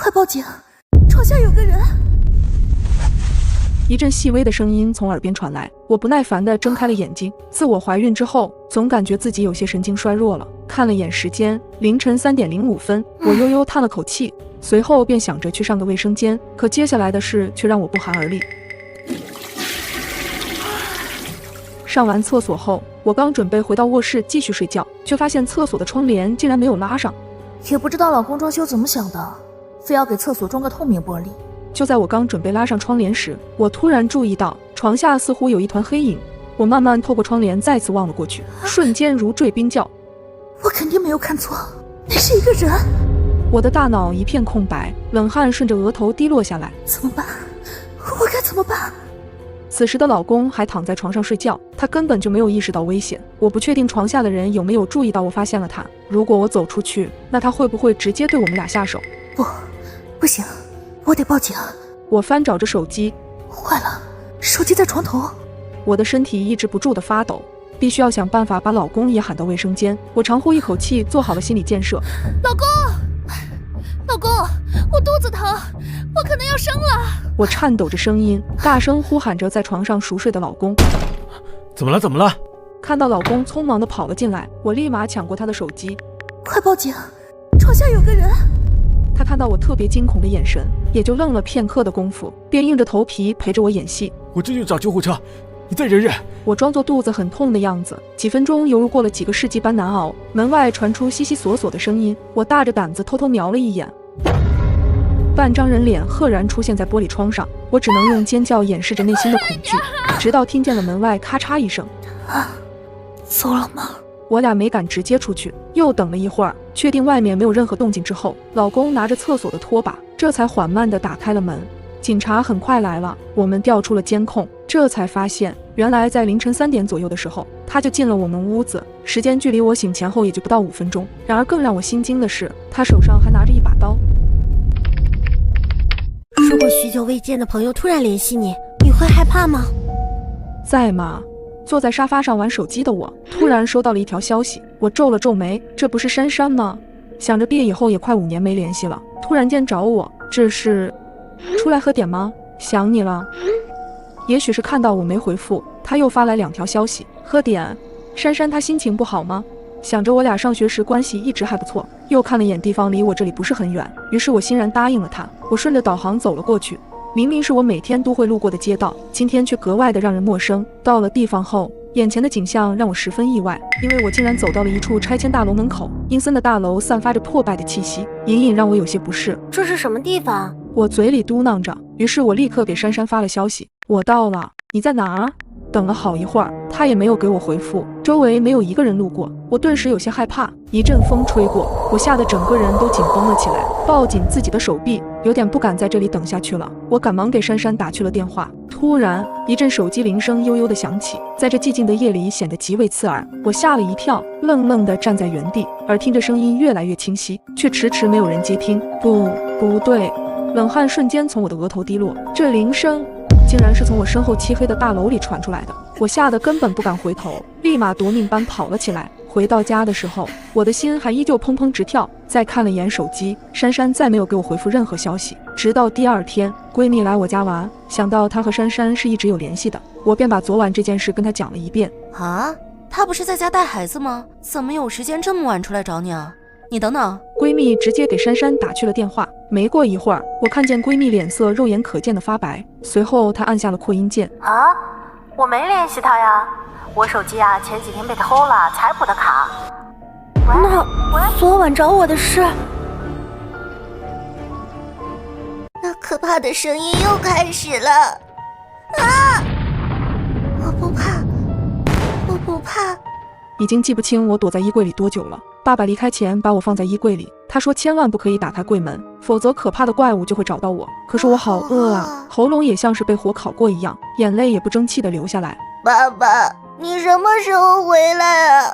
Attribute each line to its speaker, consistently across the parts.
Speaker 1: 快报警！床下有个人！
Speaker 2: 一阵细微的声音从耳边传来，我不耐烦地睁开了眼睛。自我怀孕之后，总感觉自己有些神经衰弱了。看了眼时间，凌晨3点05分，我悠悠叹了口气，随后便想着去上个卫生间。可接下来的事却让我不寒而栗。上完厕所后，我刚准备回到卧室继续睡觉，却发现厕所的窗帘竟然没有拉上。
Speaker 1: 也不知道老公装修怎么想的，非要给厕所装个透明玻璃。
Speaker 2: 就在我刚准备拉上窗帘时，我突然注意到床下似乎有一团黑影。我慢慢透过窗帘再次望了过去，瞬间如坠冰窖。
Speaker 1: 我肯定没有看错，那是一个人。
Speaker 2: 我的大脑一片空白，冷汗顺着额头滴落下来。
Speaker 1: 怎么办？我该怎么办？
Speaker 2: 此时的老公还躺在床上睡觉，他根本就没有意识到危险。我不确定床下的人有没有注意到我发现了他。如果我走出去，那他会不会直接对我们俩下手？
Speaker 1: 不行，我得报警。
Speaker 2: 我翻找着手机，
Speaker 1: 坏了，手机在床头。
Speaker 2: 我的身体抑制不住的发抖，必须要想办法把老公也喊到卫生间。我长呼一口气，做好了心理建设。
Speaker 1: 老公，我肚子疼，我可能要生了。
Speaker 2: 我颤抖着声音，大声呼喊着在床上熟睡的老公。
Speaker 3: 怎么了？
Speaker 2: 看到老公匆忙地跑了进来，我立马抢过他的手机。
Speaker 1: 快报警！床下有个人。
Speaker 2: 他看到我特别惊恐的眼神，也就愣了片刻的功夫，便硬着头皮陪着我演戏。
Speaker 3: 我这就找救护车，你再忍忍。
Speaker 2: 我装作肚子很痛的样子，几分钟犹如过了几个世纪般难熬。门外传出悉悉索索的声音，我大着胆子偷偷瞄了一眼，半张人脸赫然出现在玻璃窗上，我只能用尖叫掩饰着内心的恐惧，直到听见了门外咔嚓一声。
Speaker 1: 走了吗？
Speaker 2: 我俩没敢直接出去，又等了一会儿，确定外面没有任何动静之后，老公拿着厕所的拖把，这才缓慢地打开了门。警察很快来了，我们调出了监控，这才发现原来在凌晨3点左右的时候，他就进了我们屋子，时间距离我醒前后也就不到5分钟。然而更让我心惊的是，他手上还拿着一把刀。
Speaker 4: 如果许久未见的朋友突然联系你，你会害怕吗？
Speaker 2: 在吗？坐在沙发上玩手机的我，突然收到了一条消息，我皱了皱眉，这不是珊珊吗？想着毕业以后也快5年没联系了，突然间找我，这是出来喝点吗？想你了。也许是看到我没回复，他又发来2条消息，喝点。珊珊她心情不好吗？想着我俩上学时关系一直还不错，又看了眼地方离我这里不是很远，于是我欣然答应了他。我顺着导航走了过去，明明是我每天都会路过的街道，今天却格外的让人陌生。到了地方后，眼前的景象让我十分意外，因为我竟然走到了一处拆迁大楼门口，阴森的大楼散发着破败的气息，隐隐让我有些不适。
Speaker 4: 这是什么地方？
Speaker 2: 我嘴里嘟囔着，于是我立刻给珊珊发了消息，我到了，你在哪儿？等了好一会儿，他也没有给我回复，周围没有一个人路过，我顿时有些害怕。一阵风吹过，我吓得整个人都紧绷了起来，抱紧自己的手臂，有点不敢在这里等下去了。我赶忙给珊珊打去了电话。突然，一阵手机铃声悠悠地响起，在这寂静的夜里显得极为刺耳。我吓了一跳，愣愣地站在原地，耳听着声音越来越清晰，却迟迟没有人接听。不对，冷汗瞬间从我的额头滴落，这铃声竟然是从我身后漆黑的大楼里传出来的。我吓得根本不敢回头，立马夺命般跑了起来。回到家的时候，我的心还依旧砰砰直跳。再看了眼手机，珊珊再没有给我回复任何消息。直到第2天，闺蜜来我家玩，想到她和珊珊是一直有联系的，我便把昨晚这件事跟她讲了一遍。
Speaker 5: 啊，她不是在家带孩子吗？怎么有时间这么晚出来找你啊？你等等。
Speaker 2: 闺蜜直接给珊珊打去了电话。没过一会儿，我看见闺蜜脸色肉眼可见的发白，随后她按下了扩音键。
Speaker 6: 啊，我没联系他呀，我手机啊前几天被偷了，才补的卡。
Speaker 4: 那昨晚找我的是？那可怕的声音又开始了。啊！我不怕。
Speaker 2: 已经记不清我躲在衣柜里多久了。爸爸离开前把我放在衣柜里，他说千万不可以打开柜门，否则可怕的怪物就会找到我。可是我好饿啊，喉咙也像是被火烤过一样，眼泪也不争气地流下来。
Speaker 4: 爸爸，你什么时候回来啊？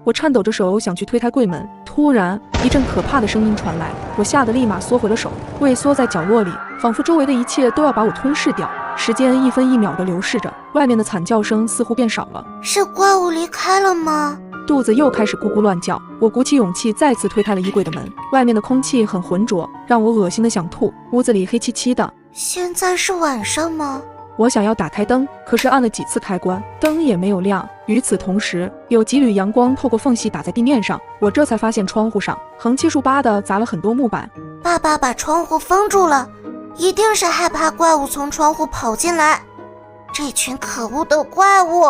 Speaker 2: 我颤抖着手想去推开柜门，突然一阵可怕的声音传来，我吓得立马缩回了手，畏缩在角落里，仿佛周围的一切都要把我吞噬掉。时间一分一秒地流逝着，外面的惨叫声似乎变少了。
Speaker 4: 是怪物离开了吗？
Speaker 2: 肚子又开始咕咕乱叫。我鼓起勇气再次推开了衣柜的门，外面的空气很浑浊，让我恶心的想吐。屋子里黑漆漆的。
Speaker 4: 现在是晚上吗？
Speaker 2: 我想要打开灯，可是按了几次开关，灯也没有亮。与此同时，有几缕阳光透过缝隙打在地面上，我这才发现窗户上横七竖八的砸了很多木板。
Speaker 4: 爸爸把窗户封住了，一定是害怕怪物从窗户跑进来。这群可恶的怪物！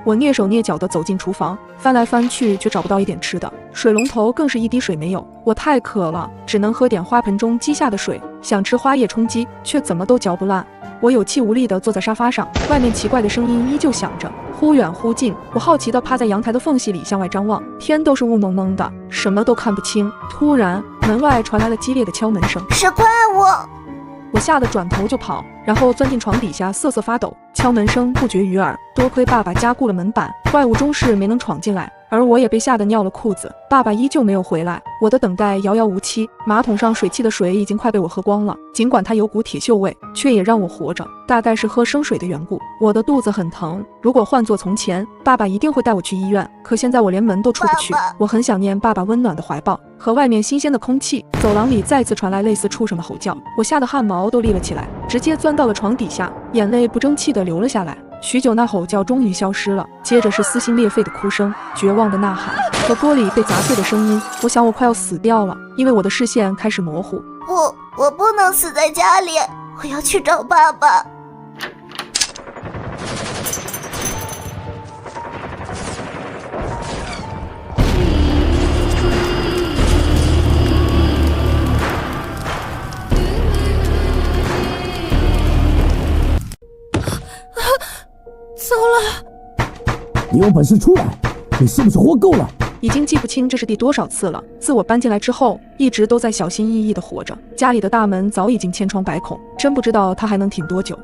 Speaker 2: 我蹑手蹑脚地走进厨房，翻来翻去却找不到一点吃的，水龙头更是一滴水没有。我太渴了，只能喝点花盆中积下的水，想吃花叶充饥，却怎么都嚼不烂。我有气无力地坐在沙发上，外面奇怪的声音依旧响着，忽远忽近。我好奇地趴在阳台的缝隙里向外张望，天都是雾蒙蒙的，什么都看不清。突然，门外传来了激烈的敲门声，
Speaker 4: 是怪物！
Speaker 2: 我吓得转头就跑，然后钻进床底下瑟瑟发抖。敲门声不绝于耳，多亏爸爸加固了门板，怪物终是没能闯进来。而我也被吓得尿了裤子。爸爸依旧没有回来，我的等待遥遥无期。马桶上水汽的水已经快被我喝光了，尽管它有股铁锈味，却也让我活着。大概是喝生水的缘故，我的肚子很疼。如果换作从前，爸爸一定会带我去医院，可现在我连门都出不去。我很想念爸爸温暖的怀抱和外面新鲜的空气。走廊里再次传来类似畜生的吼叫，我吓得汗毛都立了起来，直接钻到了床底下，眼泪不争气地流了下来。许久，那吼叫终于消失了，接着是撕心裂肺的哭声、绝望的呐喊和玻璃被砸碎的声音。我想我快要死掉了，因为我的视线开始模糊。
Speaker 4: 我不能死在家里，我要去找爸爸。
Speaker 5: 糟了！
Speaker 7: 你有本事出来！你是不是活够了？
Speaker 2: 已经记不清这是第多少次了。自我搬进来之后，一直都在小心翼翼地活着。家里的大门早已经千疮百孔，真不知道他还能挺多久。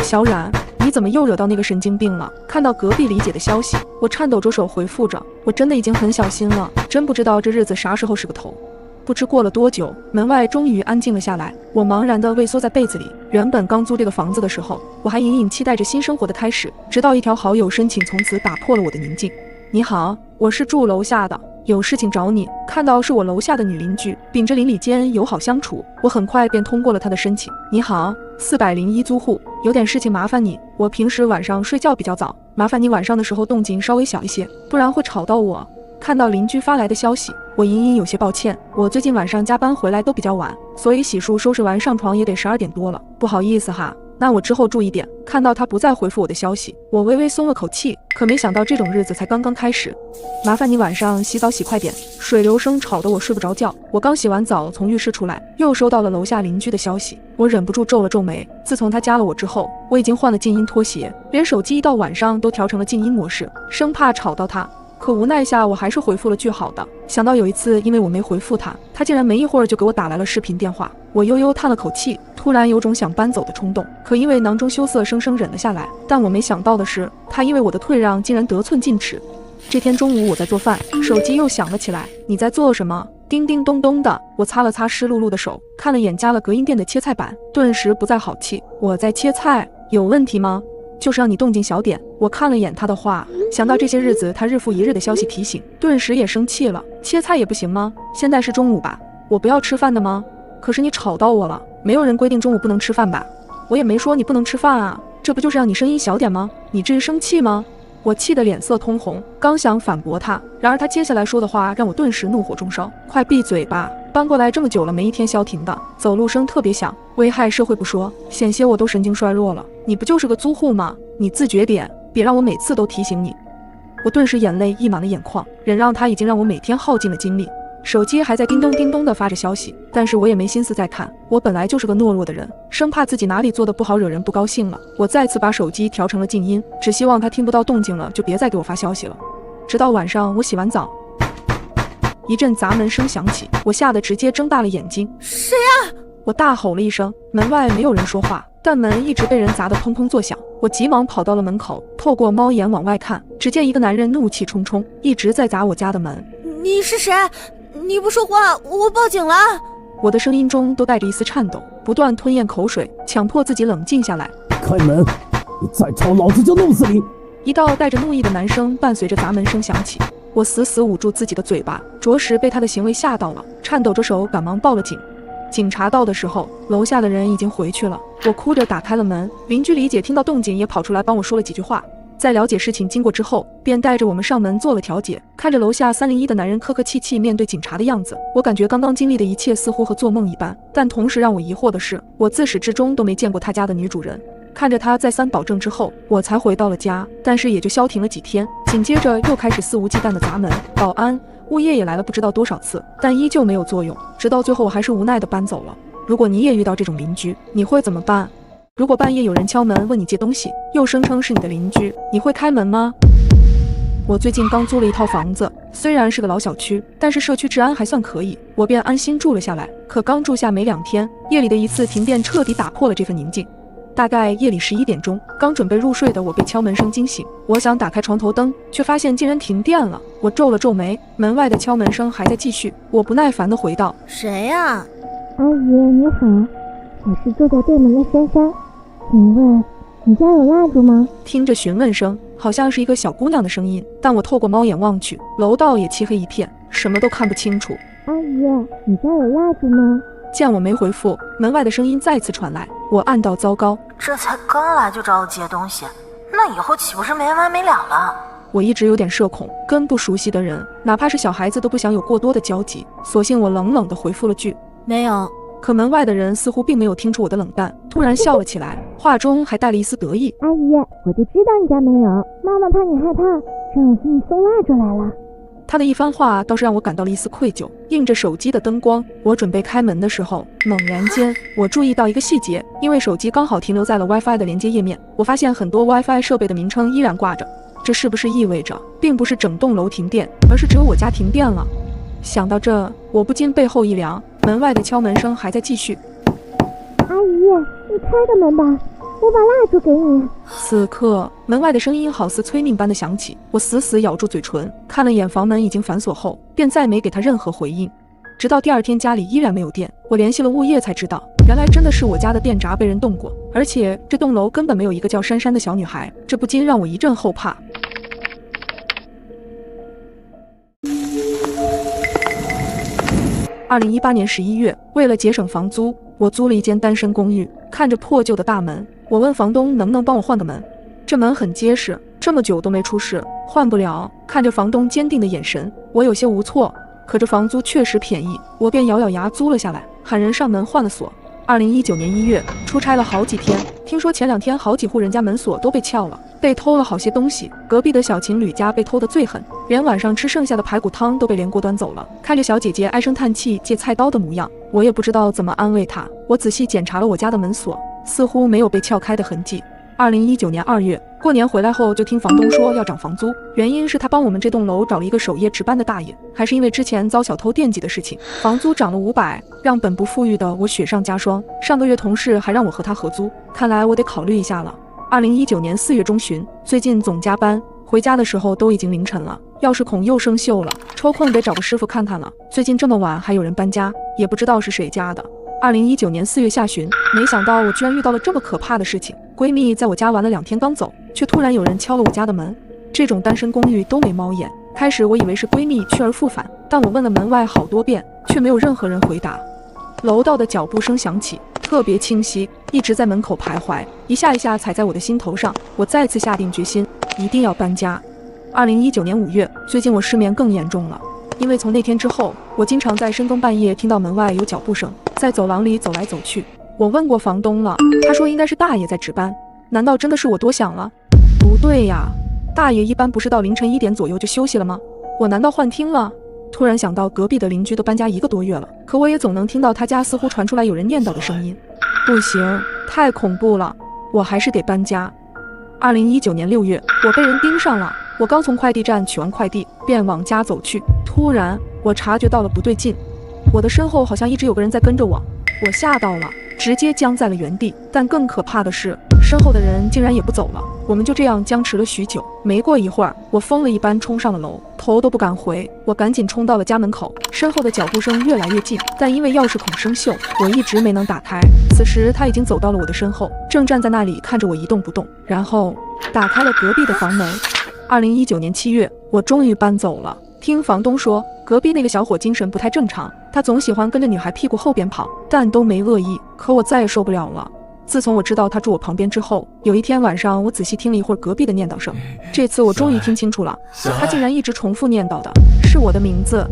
Speaker 2: 小冉，你怎么又惹到那个神经病了？看到隔壁李姐的消息，我颤抖着手回复着。我真的已经很小心了，真不知道这日子啥时候是个头。不知过了多久，门外终于安静了下来。我茫然地畏缩在被子里。原本刚租这个房子的时候，我还隐隐期待着新生活的开始，直到一条好友申请从此打破了我的宁静。你好，我是住楼下的，有事情找你。看到是我楼下的女邻居，秉着邻里间友好相处，我很快便通过了她的申请。你好，401租户，有点事情麻烦你。我平时晚上睡觉比较早，麻烦你晚上的时候动静稍微小一些，不然会吵到我。看到邻居发来的消息，我隐隐有些抱歉。我最近晚上加班回来都比较晚，所以洗漱收拾完上床也得12点多了，不好意思哈。那我之后注意点。看到他不再回复我的消息，我微微松了口气，可没想到这种日子才刚刚开始。麻烦你晚上洗澡洗快点，水流声吵得我睡不着觉。我刚洗完澡从浴室出来，又收到了楼下邻居的消息，我忍不住皱了皱眉。自从他加了我之后，我已经换了静音拖鞋，连手机一到晚上都调成了静音模式，生怕吵到他。可无奈下，我还是回复了句好的。想到有一次，因为我没回复他，他竟然没一会儿就给我打来了视频电话。我悠悠叹了口气，突然有种想搬走的冲动，可因为囊中羞涩，生生忍了下来。但我没想到的是，他因为我的退让，竟然得寸进尺。这天中午我在做饭，手机又响了起来。你在做什么？叮叮咚咚的。我擦了擦湿漉漉的手，看了眼加了隔音垫的切菜板，顿时不再好气。我在切菜，有问题吗？就是让你动静小点。我看了眼他的话，想到这些日子他日复一日的消息提醒，顿时也生气了。切菜也不行吗？现在是中午吧，我不要吃饭的吗？可是你吵到我了，没有人规定中午不能吃饭吧？我也没说你不能吃饭啊，这不就是让你声音小点吗？你至于生气吗？我气得脸色通红，刚想反驳他，然而他接下来说的话让我顿时怒火中烧。快闭嘴吧！搬过来这么久了，没一天消停的，走路声特别响，危害社会不说，险些我都神经衰弱了。你不就是个租户吗？你自觉点，别让我每次都提醒你。我顿时眼泪溢满了眼眶，忍让他已经让我每天耗尽了精力。手机还在叮咚叮咚地发着消息，但是我也没心思再看。我本来就是个懦弱的人，生怕自己哪里做得不好惹人不高兴了。我再次把手机调成了静音，只希望他听不到动静了就别再给我发消息了。直到晚上我洗完澡，一阵砸门声响起，我吓得直接睁大了眼睛。
Speaker 5: 谁啊？
Speaker 2: 我大吼了一声，门外没有人说话，但门一直被人砸得砰砰作响。我急忙跑到了门口，透过猫眼往外看，只见一个男人怒气冲冲，一直在砸我家的门。
Speaker 5: 你是谁？你不说话，我报警了！
Speaker 2: 我的声音中都带着一丝颤抖，不断吞咽口水，强迫自己冷静下来。
Speaker 7: 开门！你再吵，老子就弄死你！
Speaker 2: 一道带着怒意的男声伴随着砸门声响起。我死死捂住自己的嘴巴，着实被他的行为吓到了，颤抖着手赶忙报了警。警察到的时候，楼下的人已经回去了。我哭着打开了门，邻居李姐听到动静也跑出来帮我说了几句话。在了解事情经过之后，便带着我们上门做了调解。看着楼下301的男人客客气气面对警察的样子，我感觉刚刚经历的一切似乎和做梦一般。但同时让我疑惑的是，我自始至终都没见过他家的女主人。看着他再三保证之后，我才回到了家，但是也就消停了几天。紧接着又开始肆无忌惮的砸门，保安、物业也来了不知道多少次，但依旧没有作用。直到最后，我还是无奈的搬走了。如果你也遇到这种邻居，你会怎么办？如果半夜有人敲门问你借东西，又声称是你的邻居，你会开门吗？我最近刚租了一套房子，虽然是个老小区，但是社区治安还算可以，我便安心住了下来。可刚住下没2天，夜里的一次停电彻底打破了这份宁静。大概夜里11点钟，刚准备入睡的我被敲门声惊醒。我想打开床头灯，却发现竟然停电了。我皱了皱眉，门外的敲门声还在继续。我不耐烦地回道：
Speaker 4: 谁呀？
Speaker 8: 阿姨你好，我是住在对门的珊珊，请问你家有蜡烛吗？
Speaker 2: 听着询问声，好像是一个小姑娘的声音，但我透过猫眼望去，楼道也漆黑一片，什么都看不清楚。
Speaker 8: 阿姨，你家有蜡烛吗？
Speaker 2: 见我没回复，门外的声音再次传来。我暗道糟糕，
Speaker 6: 这才刚来就找我借东西，那以后岂不是没完没了了？
Speaker 2: 我一直有点社恐，跟不熟悉的人，哪怕是小孩子都不想有过多的交集，索性我冷冷地回复了句
Speaker 4: 没有。
Speaker 2: 可门外的人似乎并没有听出我的冷淡，突然笑了起来，话中还带了一丝得意。
Speaker 8: 阿姨，我就知道你家没有，妈妈怕你害怕，让我给你送蜡烛来了。
Speaker 2: 他的一番话倒是让我感到了一丝愧疚。映着手机的灯光，我准备开门的时候，猛然间我注意到一个细节，因为手机刚好停留在了 WiFi 的连接页面，我发现很多 WiFi 设备的名称依然挂着。这是不是意味着，并不是整栋楼停电，而是只有我家停电了？想到这，我不禁背后一凉，门外的敲门声还在继续。
Speaker 8: 阿姨，你开个门吧，我把蜡烛给你。
Speaker 2: 此刻，门外的声音好似催命般的响起，我死死咬住嘴唇，看了眼房门已经反锁后，便再没给他任何回应。直到第2天家里依然没有电，我联系了物业才知道，原来真的是我家的电闸被人动过，而且这栋楼根本没有一个叫珊珊的小女孩，这不禁让我一阵后怕。2018年11月，为了节省房租，我租了一间单身公寓。看着破旧的大门，我问房东能不能帮我换个门。这门很结实，这么久都没出事，换不了。看着房东坚定的眼神，我有些无措。可这房租确实便宜，我便咬咬牙租了下来，喊人上门换了锁。2019年1月，出差了好几天，听说前2天好几户人家门锁都被撬了，被偷了好些东西。隔壁的小情侣家被偷得最狠，连晚上吃剩下的排骨汤都被连锅端走了。看着小姐姐唉声叹气借菜刀的模样，我也不知道怎么安慰她。我仔细检查了我家的门锁，似乎没有被撬开的痕迹。2019年2月，过年回来后就听房东说要涨房租，原因是他帮我们这栋楼找了一个守夜值班的大爷，还是因为之前遭小偷惦记的事情，房租涨了500，让本不富裕的我雪上加霜。上个月同事还让我和他合租，看来我得考虑一下了。2019年4月中旬，最近总加班，回家的时候都已经凌晨了，钥匙孔又生锈了，抽空得找个师傅看看了。最近这么晚还有人搬家，也不知道是谁家的。2019年4月下旬，没想到我居然遇到了这么可怕的事情。闺蜜在我家玩了2天刚走，却突然有人敲了我家的门。这种单身公寓都没猫眼，开始我以为是闺蜜去而复返，但我问了门外好多遍，却没有任何人回答。楼道的脚步声响起，特别清晰，一直在门口徘徊，一下一下踩在我的心头上。我再次下定决心，一定要搬家。2019年5月，最近我失眠更严重了，因为从那天之后，我经常在深更半夜听到门外有脚步声，在走廊里走来走去。我问过房东了，他说应该是大爷在值班。难道真的是我多想了？不对呀，大爷一般不是到凌晨1点左右就休息了吗？我难道幻听了？突然想到隔壁的邻居都搬家1个多月了，可我也总能听到他家似乎传出来有人念叨的声音。不行，太恐怖了，我还是得搬家。2019年6月，我被人盯上了。我刚从快递站取完快递，便往家走去。突然，我察觉到了不对劲，我的身后好像一直有个人在跟着我，我吓到了，直接僵在了原地。但更可怕的是，身后的人竟然也不走了。我们就这样僵持了许久。没过一会儿，我疯了一般冲上了楼，头都不敢回。我赶紧冲到了家门口，身后的脚步声越来越近，但因为钥匙孔生锈，我一直没能打开。此时他已经走到了我的身后，正站在那里看着我一动不动，然后打开了隔壁的房门。2019年7月，我终于搬走了。听房东说，隔壁那个小伙精神不太正常，他总喜欢跟着女孩屁股后边跑，但都没恶意。可我再也受不了了。自从我知道他住我旁边之后，有一天晚上我仔细听了一会儿隔壁的念叨声，这次我终于听清楚了，他竟然一直重复念叨的是我的名字。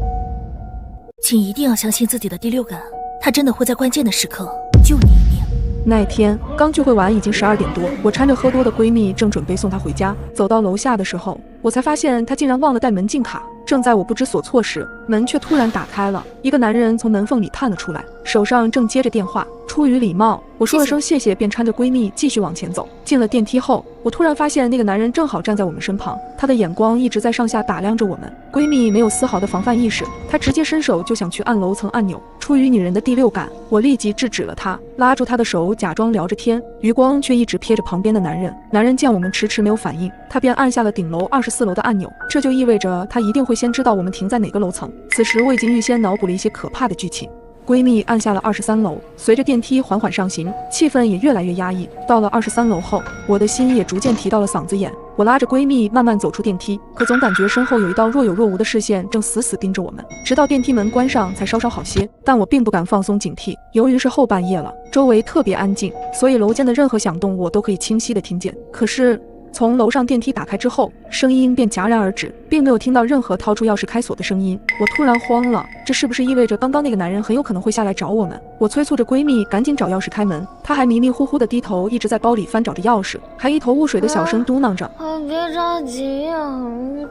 Speaker 1: 请一定要相信自己的第六感，他真的会在关键的时刻救你一命。
Speaker 2: 那天刚聚会完，已经12点多，我搀着喝多的闺蜜正准备送她回家，走到楼下的时候，我才发现她竟然忘了带门禁卡。正在我不知所措时，门却突然打开了，一个男人从门缝里探了出来，手上正接着电话。出于礼貌，我说了声谢谢，便搀着闺蜜继续往前走。进了电梯后，我突然发现那个男人正好站在我们身旁，他的眼光一直在上下打量着我们。闺蜜没有丝毫的防范意识，她直接伸手就想去按楼层按钮。出于女人的第六感，我立即制止了她，拉住她的手假装聊着天，余光却一直瞥着旁边的男人。男人见我们迟迟没有反应，他便按下了顶楼24楼的按钮，这就意味着他一定会先知道我们停在哪个楼层。此时我已经预先脑补了一些可怕的剧情。闺蜜按下了23楼，随着电梯缓缓上行，气氛也越来越压抑。到了23楼后，我的心也逐渐提到了嗓子眼。我拉着闺蜜慢慢走出电梯，可总感觉身后有一道若有若无的视线正死死盯着我们，直到电梯门关上才稍稍好些。但我并不敢放松警惕，由于是后半夜了，周围特别安静，所以楼间的任何响动我都可以清晰地听见。可是从楼上电梯打开之后，声音便戛然而止，并没有听到任何掏出钥匙开锁的声音。我突然慌了，这是不是意味着刚刚那个男人很有可能会下来找我们？我催促着闺蜜赶紧找钥匙开门，她还迷迷糊糊地低头，一直在包里翻找着钥匙，还一头雾水的小声嘟囔着：
Speaker 8: 别着急呀，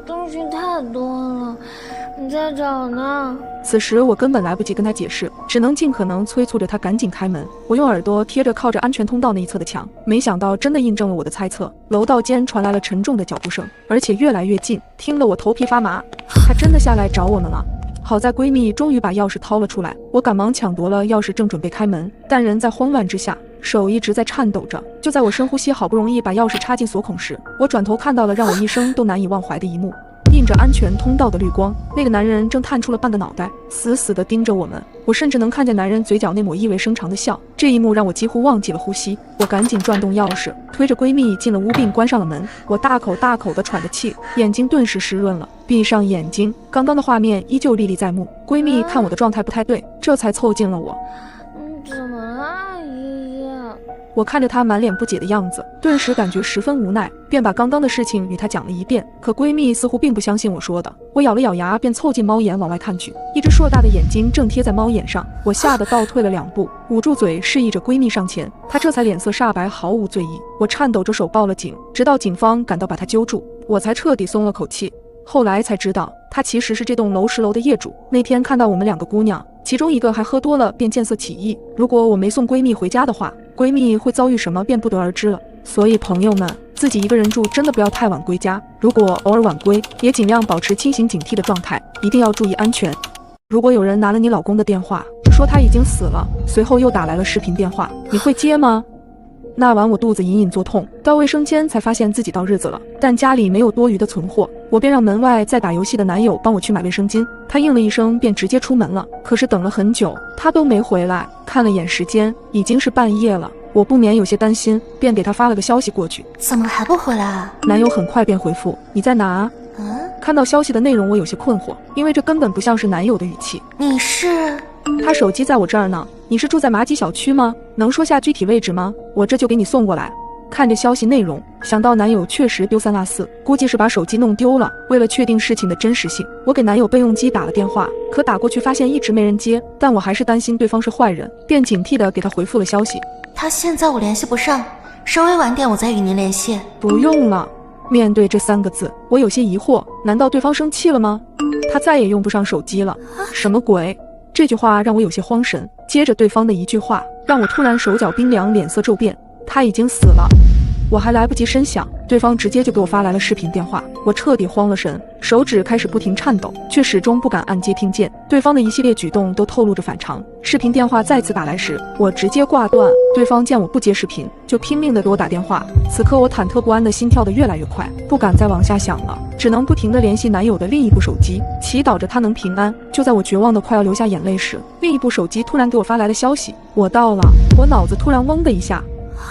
Speaker 8: 东西太多了，你在找呢。
Speaker 2: 此时我根本来不及跟她解释，只能尽可能催促着她赶紧开门。我用耳朵贴着靠着安全通道那一侧的墙，没想到真的印证了我的猜测。楼道间传来了沉重的脚步声，而且越来越近，听了我头皮发麻。她真的下来找我们了。好在闺蜜终于把钥匙掏了出来，我赶忙抢夺了钥匙，正准备开门，但人在慌乱之下，手一直在颤抖着。就在我深呼吸，好不容易把钥匙插进锁孔时，我转头看到了让我一生都难以忘怀的一幕。映着安全通道的绿光，那个男人正探出了半个脑袋，死死地盯着我们。我甚至能看见男人嘴角那抹意味深长的笑。这一幕让我几乎忘记了呼吸。我赶紧转动钥匙，推着闺蜜进了屋并关上了门。我大口大口地喘着气，眼睛顿时湿润了。闭上眼睛，刚刚的画面依旧历历在目。闺蜜看我的状态不太对，这才凑近了我。
Speaker 8: 怎么了，姨姨？
Speaker 2: 我看着她满脸不解的样子，顿时感觉十分无奈，便把刚刚的事情与她讲了一遍。可闺蜜似乎并不相信我说的。我咬了咬牙，便凑近猫眼往外看去，一只硕大的眼睛正贴在猫眼上。我吓得倒退了2步，捂住嘴示意着闺蜜上前，她这才脸色煞白，毫无醉意。我颤抖着手报了警，直到警方赶到把她揪住，我才彻底松了口气。后来才知道，他其实是这栋楼10楼的业主。那天看到我们2个姑娘，其中一个还喝多了，便见色起意。如果我没送闺蜜回家的话，闺蜜会遭遇什么便不得而知了。所以朋友们，自己一个人住真的不要太晚归家，如果偶尔晚归，也尽量保持清醒警惕的状态，一定要注意安全。如果有人拿了你老公的电话，说他已经死了，随后又打来了视频电话，你会接吗？那晚我肚子隐隐作痛，到卫生间才发现自己到日子了，但家里没有多余的存货，我便让门外在打游戏的男友帮我去买卫生巾。他应了一声便直接出门了，可是等了很久他都没回来，看了眼时间已经是半夜了，我不免有些担心，便给他发了个消息过去。
Speaker 4: 怎么还不回来啊？
Speaker 2: 男友很快便回复：你在哪？看到消息的内容我有些困惑，因为这根本不像是男友的语气。
Speaker 4: 你是？
Speaker 2: 他手机在我这儿呢。你是住在马几小区吗？能说下具体位置吗？我这就给你送过来。看着消息内容，想到男友确实丢三落四，估计是把手机弄丢了。为了确定事情的真实性，我给男友备用机打了电话，可打过去发现一直没人接，但我还是担心对方是坏人，便警惕地给他回复了消息。
Speaker 4: 他现在我联系不上，稍微晚点我再与您联系。
Speaker 2: 不用了。面对这3个字，我有些疑惑，难道对方生气了吗？他再也用不上手机了？什么鬼？这句话让我有些慌神，接着对方的一句话让我突然手脚冰凉，脸色骤变。他已经死了。我还来不及深想，对方直接就给我发来了视频电话。我彻底慌了神，手指开始不停颤抖，却始终不敢按接听键。对方的一系列举动都透露着反常。视频电话再次打来时，我直接挂断。对方见我不接视频，就拼命地给我打电话。此刻我忐忑不安的心跳得越来越快，不敢再往下想了，只能不停地联系男友的另一部手机，祈祷着他能平安。就在我绝望的快要流下眼泪时，另一部手机突然给我发来了消息：我到了。我脑子突然嗡的一下，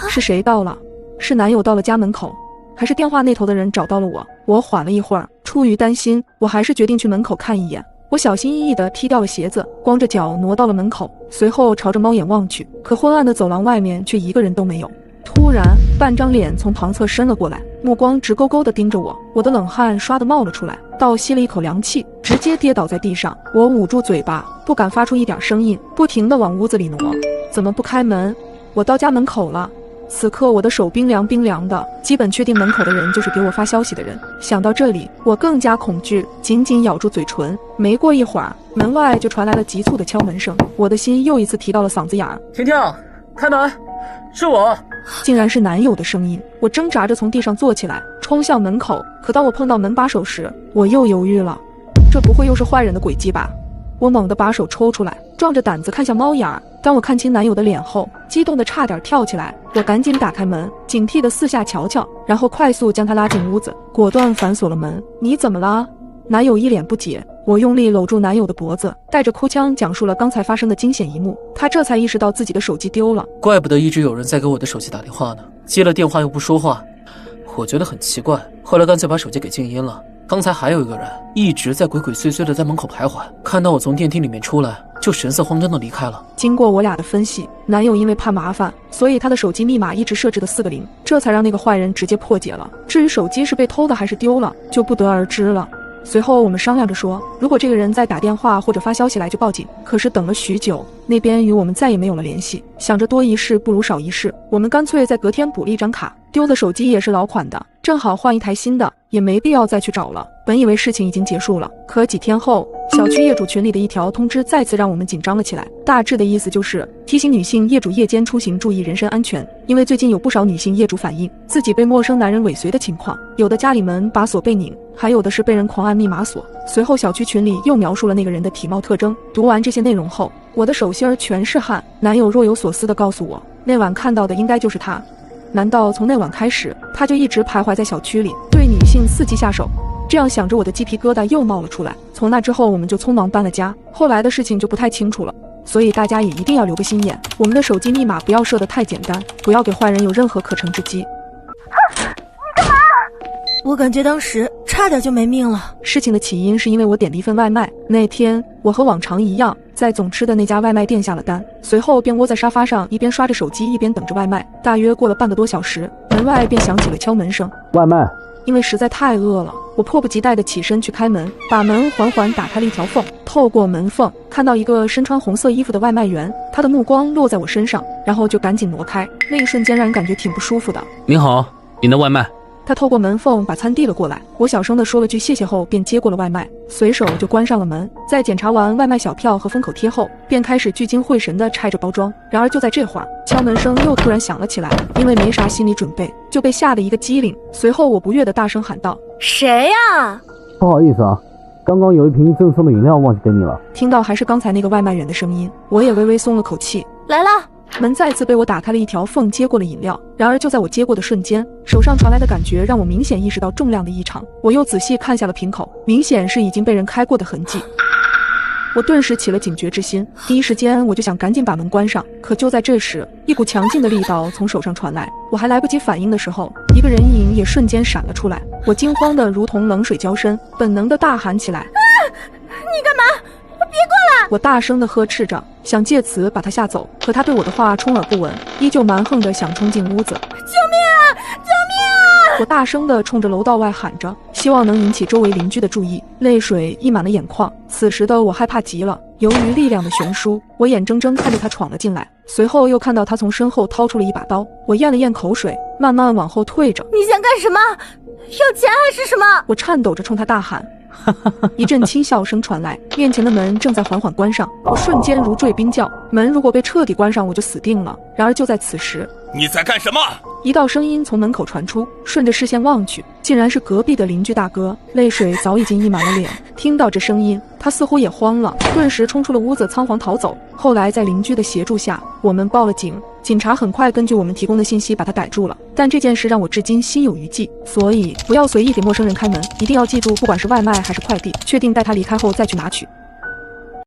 Speaker 2: 是谁到了？是男友到了家门口。还是电话那头的人找到了我。我缓了一会儿，出于担心，我还是决定去门口看一眼。我小心翼翼地踢掉了鞋子，光着脚挪到了门口，随后朝着猫眼望去，可昏暗的走廊外面却一个人都没有。突然，半张脸从旁侧伸了过来，目光直勾勾地盯着我，我的冷汗唰地冒了出来，倒吸了一口凉气，直接跌倒在地上。我捂住嘴巴，不敢发出一点声音，不停地往屋子里挪。怎么不开门？我到家门口了。此刻我的手冰凉冰凉的，基本确定门口的人就是给我发消息的人。想到这里，我更加恐惧，紧紧咬住嘴唇。没过一会儿，门外就传来了急促的敲门声，我的心又一次提到了嗓子眼儿。
Speaker 9: 婷婷，开门，是我。
Speaker 2: 竟然是男友的声音。我挣扎着从地上坐起来，冲向门口，可当我碰到门把手时，我又犹豫了。这不会又是坏人的诡计吧？我猛地把手抽出来，壮着胆子看向猫眼儿。当我看清男友的脸后，激动得差点跳起来。我赶紧打开门，警惕地四下瞧瞧，然后快速将他拉进屋子，果断反锁了门。你怎么了？男友一脸不解。我用力搂住男友的脖子，带着哭腔讲述了刚才发生的惊险一幕。他这才意识到自己的手机丢了。
Speaker 9: 怪不得一直有人在给我的手机打电话呢，接了电话又不说话，我觉得很奇怪，后来干脆把手机给静音了。刚才还有一个人一直在鬼鬼祟祟的在门口徘徊，看到我从电梯里面出来，就神色慌张的离开了。
Speaker 2: 经过我俩的分析，男友因为怕麻烦，所以他的手机密码一直设置的4个0，这才让那个坏人直接破解了。至于手机是被偷的还是丢了，就不得而知了。随后我们商量着说，如果这个人再打电话或者发消息来就报警。可是等了许久，那边与我们再也没有了联系。想着多一事不如少一事，我们干脆在隔天补了一张卡。丢的手机也是老款的，正好换一台新的，也没必要再去找了。本以为事情已经结束了，可几天后，小区业主群里的一条通知再次让我们紧张了起来。大致的意思就是提醒女性业主夜间出行注意人身安全，因为最近有不少女性业主反映自己被陌生男人尾随的情况，有的家里门把锁被拧，还有的是被人狂按密码锁。随后小区群里又描述了那个人的体貌特征。读完这些内容后，我的手心儿全是汗。男友若有所思地告诉我，那晚看到的应该就是他。难道从那晚开始，他就一直徘徊在小区里，对女性伺机下手？这样想着，我的鸡皮疙瘩又冒了出来。从那之后，我们就匆忙搬了家，后来的事情就不太清楚了。所以大家也一定要留个心眼，我们的手机密码不要设得太简单，不要给坏人有任何可乘之机。
Speaker 1: 我感觉当时差点就没命了。
Speaker 2: 事情的起因是因为我点了一份外卖，那天我和往常一样，在总吃的那家外卖店下了单，随后便窝在沙发上，一边刷着手机，一边等着外卖。大约过了半个多小时，门外便响起了敲门声。
Speaker 7: 外卖。
Speaker 2: 因为实在太饿了，我迫不及待地起身去开门，把门缓缓打开了一条缝。透过门缝看到一个身穿红色衣服的外卖员，他的目光落在我身上，然后就赶紧挪开。那一瞬间让人感觉挺不舒服的。
Speaker 10: 您好，您的外卖。
Speaker 2: 他透过门缝把餐递了过来，我小声地说了句谢谢后便接过了外卖，随手就关上了门。在检查完外卖小票和封口贴后，便开始聚精会神地拆着包装。然而就在这会儿，敲门声又突然响了起来，因为没啥心理准备，就被吓得一个机灵。随后我不悦地大声喊道：
Speaker 1: 谁呀？
Speaker 7: 不好意思啊，刚刚有一瓶赠送的饮料忘记给你了。
Speaker 2: 听到还是刚才那个外卖员的声音，我也微微松了口气。
Speaker 1: 来了。
Speaker 2: 门再次被我打开了一条缝，接过了饮料。然而就在我接过的瞬间，手上传来的感觉让我明显意识到重量的异常。我又仔细看下了瓶口，明显是已经被人开过的痕迹。我顿时起了警觉之心，第一时间我就想赶紧把门关上。可就在这时，一股强劲的力道从手上传来，我还来不及反应的时候，一个人影也瞬间闪了出来。我惊慌的如同冷水浇身，本能的大喊起来：
Speaker 1: 你干嘛？别过来！
Speaker 2: 我大声的呵斥着，想借此把他吓走，可他对我的话充耳不闻，依旧蛮横的想冲进屋子。
Speaker 1: 救命啊！救命啊！
Speaker 2: 我大声的冲着楼道外喊着，希望能引起周围邻居的注意，泪水溢满了眼眶。此时的我害怕极了，由于力量的悬殊，我眼睁睁看着他闯了进来，随后又看到他从身后掏出了一把刀。我咽了咽口水，慢慢往后退着。
Speaker 1: 你想干什么？要钱还是什么？
Speaker 2: 我颤抖着冲他大喊。一阵轻笑声传来，面前的门正在缓缓关上，我瞬间如坠冰窖，门如果被彻底关上，我就死定了。然而就在此时，
Speaker 11: 你在干什么？
Speaker 2: 一道声音从门口传出，顺着视线望去，竟然是隔壁的邻居大哥，泪水早已经溢满了脸。听到这声音，他似乎也慌了，顿时冲出了屋子，仓皇逃走。后来在邻居的协助下，我们报了警，警察很快根据我们提供的信息把他逮住了。但这件事让我至今心有余悸，所以不要随意给陌生人开门，一定要记住，不管是外卖还是快递，确定带他离开后再去拿取。